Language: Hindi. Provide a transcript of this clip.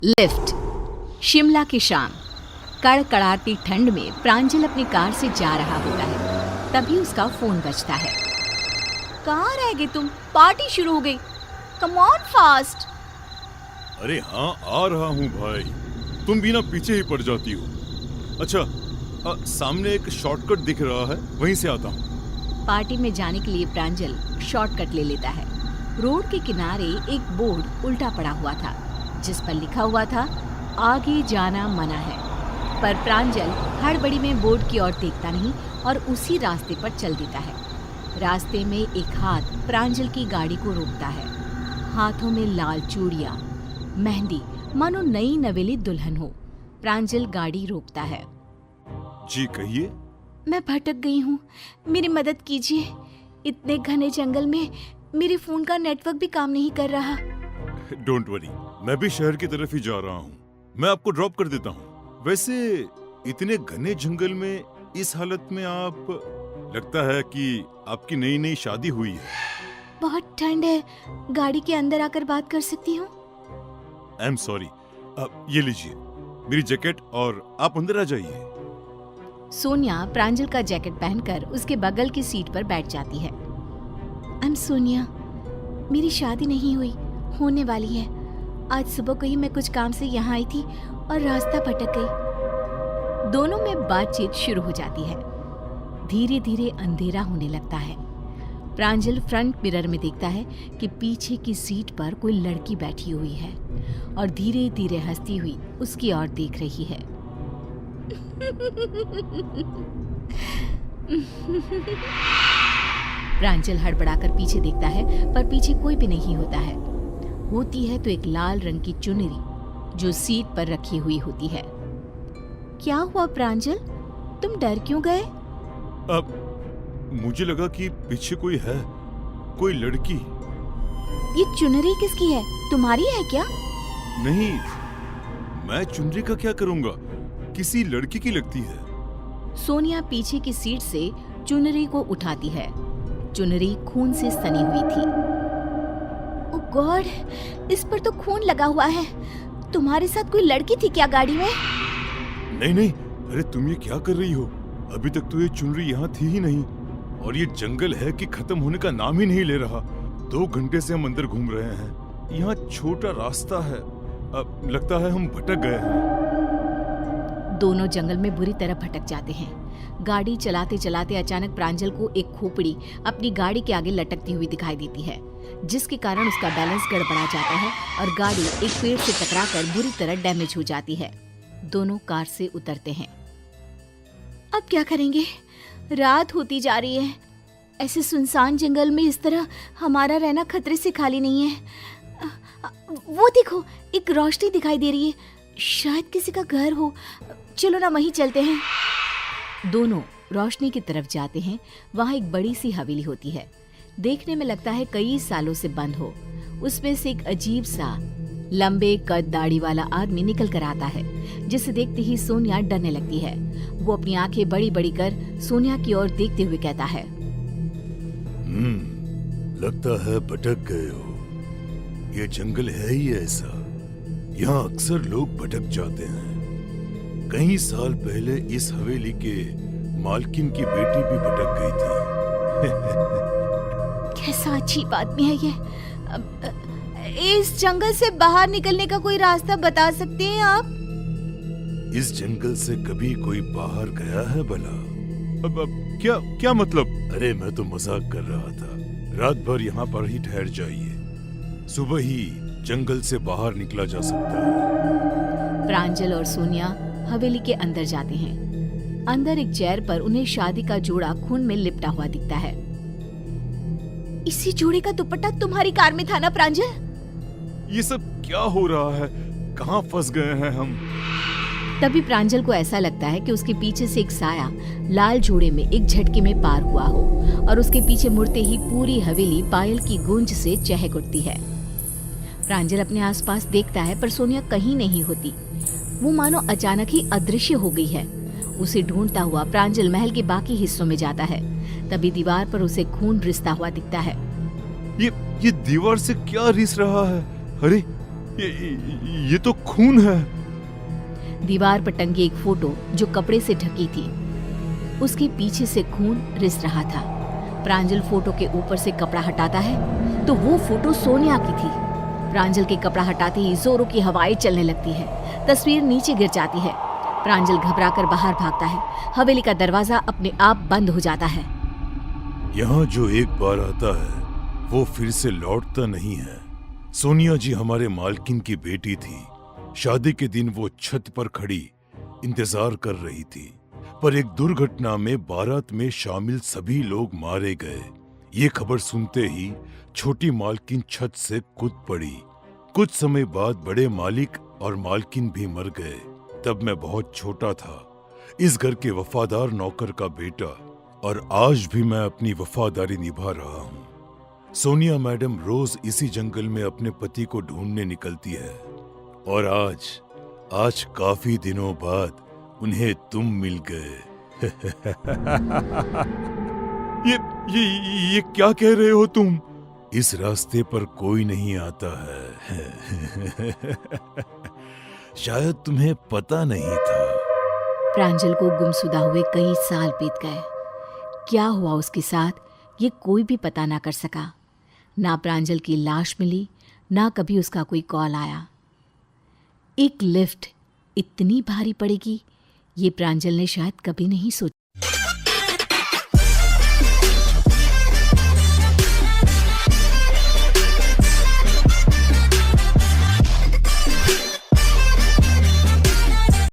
लिफ्ट। शिमला की शाम। कड़कड़ाती ठंड में प्रांजल अपनी कार से जा रहा होता है, तभी उसका फोन बजता है। कहाँ रह गए तुम? पार्टी शुरू हो गई। Come on fast. अरे हाँ, आ रहा हूँ भाई। तुम भी ना पीछे ही पड़ जाती हो। अच्छा, सामने एक शॉर्टकट दिख रहा है, वहीं से आता हूँ। पार्टी में जाने के लिए प्रांजल शॉर्टकट ले लेता है। रोड के किनारे एक बोर्ड उल्टा पड़ा हुआ था, जिस पर लिखा हुआ था आगे जाना मना है। पर प्रांजल हड़बड़ी में बोर्ड की ओर देखता नहीं और उसी रास्ते पर चल देता है। रास्ते में एक हाथ प्रांजल की गाड़ी को रोकता है। हाथों में लाल चूड़ियां, मेहंदी, मानो नई नवेली दुल्हन हो। प्रांजल गाड़ी रोकता है। जी कहिए। मैं भटक गई हूँ, मेरी मदद कीजिए। इतने घने जंगल में मेरे फोन का नेटवर्क भी काम नहीं कर रहा। डोंट वरी, मैं भी शहर की तरफ ही जा रहा हूँ। मैं आपको ड्रॉप कर देता हूँ। वैसे इतने घने जंगल में इस हालत में आप, लगता है कि आपकी नई नई शादी हुई है। बहुत ठंड है, गाड़ी के अंदर आकर बात कर सकती हूँ? I am sorry. ये लीजिए मेरी जैकेट और आप अंदर आ जाइए। सोनिया प्रांजल का जैकेट पहनकर उसके बगल की सीट पर बैठ जाती है। आई एम सोनिया, मेरी शादी नहीं हुई, होने वाली है। आज सुबह को ही मैं कुछ काम से यहाँ आई थी और रास्ता भटक गई। दोनों में बातचीत शुरू हो जाती है। धीरे धीरे अंधेरा होने लगता है। प्रांजल फ्रंट मिरर में देखता है कि पीछे की सीट पर कोई लड़की बैठी हुई है और धीरे धीरे हंसती हुई उसकी ओर देख रही है। प्रांजल हड़बड़ाकर पीछे देखता है, पर पीछे कोई भी नहीं होता है। होती है तो एक लाल रंग की चुनरी जो सीट पर रखी हुई होती है। क्या हुआ प्रांजल, तुम डर क्यों गए? अब मुझे लगा कि पीछे कोई है, कोई लड़की। ये चुनरी किसकी है, तुम्हारी है क्या? नहीं, मैं चुनरी का क्या करूंगा, किसी लड़की की लगती है। सोनिया पीछे की सीट से चुनरी को उठाती है। चुनरी खून से सनी हुई थी। ओह गॉड, इस पर तो खून लगा हुआ है। तुम्हारे साथ कोई लड़की थी क्या गाड़ी में? नहीं नहीं, अरे तुम ये क्या कर रही हो? अभी तक तो ये चुनरी यहाँ थी ही नहीं, और ये जंगल है कि खत्म होने का नाम ही नहीं ले रहा। 2 घंटे से हम अंदर घूम रहे हैं। यहाँ छोटा रास्ता है, अब लगता है हम भटक गए हैं। दोनों जंगल में बुरी तरह भटक जाते हैं। गाड़ी चलाते चलाते अचानक प्रांजल को एक खोपड़ी अपनी गाड़ी के आगे लटकती हुई दिखाई देती है, जिसके कारण उसका बैलेंस गड़बड़ा जाता है और गाड़ी एक पेड़ से टकराकर बुरी तरह डैमेज हो जाती है। दोनों कार से उतरते हैं। अब क्या करेंगे? रात होती जा रही है। ऐसे सुनसान जंगल में इस तरह हमारा रहना खतरे से खाली नहीं है। वो देखो, एक रोशनी दिखाई दे रही है, शायद किसी का घर हो। चलो ना वहीं चलते हैं। दोनों रोशनी की तरफ जाते हैं। वहाँ एक बड़ी सी हवेली होती है। देखने में लगता है कई सालों से बंद हो। उसमें से एक अजीब सा लंबे कद दाढ़ी वाला आदमी निकल कर आता है, जिसे देखते ही सोनिया डरने लगती है। वो अपनी आंखें बड़ी बड़ी कर सोनिया की ओर देखते हुए कहता है, लगता है भटक गए हो। ये जंगल है ही ऐसा, यहाँ अक्सर लोग भटक जाते हैं। कई साल पहले इस हवेली के मालकिन की बेटी भी भटक गई थी। कैसा अजीब आदमी है ये। इस जंगल से बाहर निकलने का कोई रास्ता बता सकते हैं आप? इस जंगल से कभी कोई बाहर गया है भला? अब क्या मतलब? अरे मैं तो मजाक कर रहा था। रात भर यहाँ पर ही ठहर जाइए, सुबह ही जंगल से बाहर निकला जा सकता है। प्रांजल और सोनिया हवेली के अंदर जाते हैं। अंदर एक चेयर पर उन्हें शादी का जोड़ा खून में लिपटा हुआ दिखता है। इसी जोड़े का दुपट्टा तुम्हारी कार में था ना प्रांजल? ये सब क्या हो रहा है? कहाँ फंस गए हैं हम? तभी प्रांजल को ऐसा लगता है कि उसके पीछे से एक साया लाल जोड़े में एक झटके में पार हुआ हो और उसके पीछे मुड़ते ही पूरी हवेली पायल की गूंज से चहक उठती है। प्रांजल अपने आसपास देखता है, पर सोनिया कहीं नहीं होती। वो मानो अचानक ही अदृश्य हो गई है। उसे ढूंढता हुआ प्रांजल महल के बाकी हिस्सों में जाता है। तभी दीवार पर उसे खून रिसता हुआ दिखता है। ये दीवार से क्या रिस रहा है? अरे ये तो खून है। दीवार पर टंगी एक फोटो जो कपड़े से ढकी थी, उसके पीछे से खून रिस रहा था। प्रांजल फोटो के ऊपर से कपड़ा हटाता है तो वो फोटो सोनिया की थी। प्रांजल के कपड़ा हटाते ही जोरों की हवाएं चलने लगती है। तस्वीर नीचे गिर जाती है। प्रांजल घबराकर बाहर भागता है। हवेली का दरवाजा अपने आप बंद हो जाता है। यहाँ जो एक बार आता है वो फिर से लौटता नहीं है। सोनिया जी हमारे मालकिन की बेटी थी। शादी के दिन वो छत पर खड़ी इंतजार कर रही थी, पर एक दुर्घटना में बारात में शामिल सभी लोग मारे गए। ये खबर सुनते ही छोटी मालकिन छत से कूद पड़ी। कुछ समय बाद बड़े मालिक और मालकिन भी मर गए। तब मैं बहुत छोटा था, इस घर के वफादार नौकर का बेटा, और आज भी मैं अपनी वफादारी निभा रहा हूँ। सोनिया मैडम रोज इसी जंगल में अपने पति को ढूंढने निकलती है, और आज काफी दिनों बाद उन्हें तुम मिल गए। ये क्या कह रहे हो तुम? इस रास्ते पर कोई नहीं आता है। शायद तुम्हें पता नहीं था। प्रांजल को गुमशुदा हुए कई साल बीत गए। क्या हुआ उसके साथ ये कोई भी पता ना कर सका। ना प्रांजल की लाश मिली, ना कभी उसका कोई कॉल आया। एक लिफ्ट इतनी भारी पड़ेगी ये प्रांजल ने शायद कभी नहीं सोचा।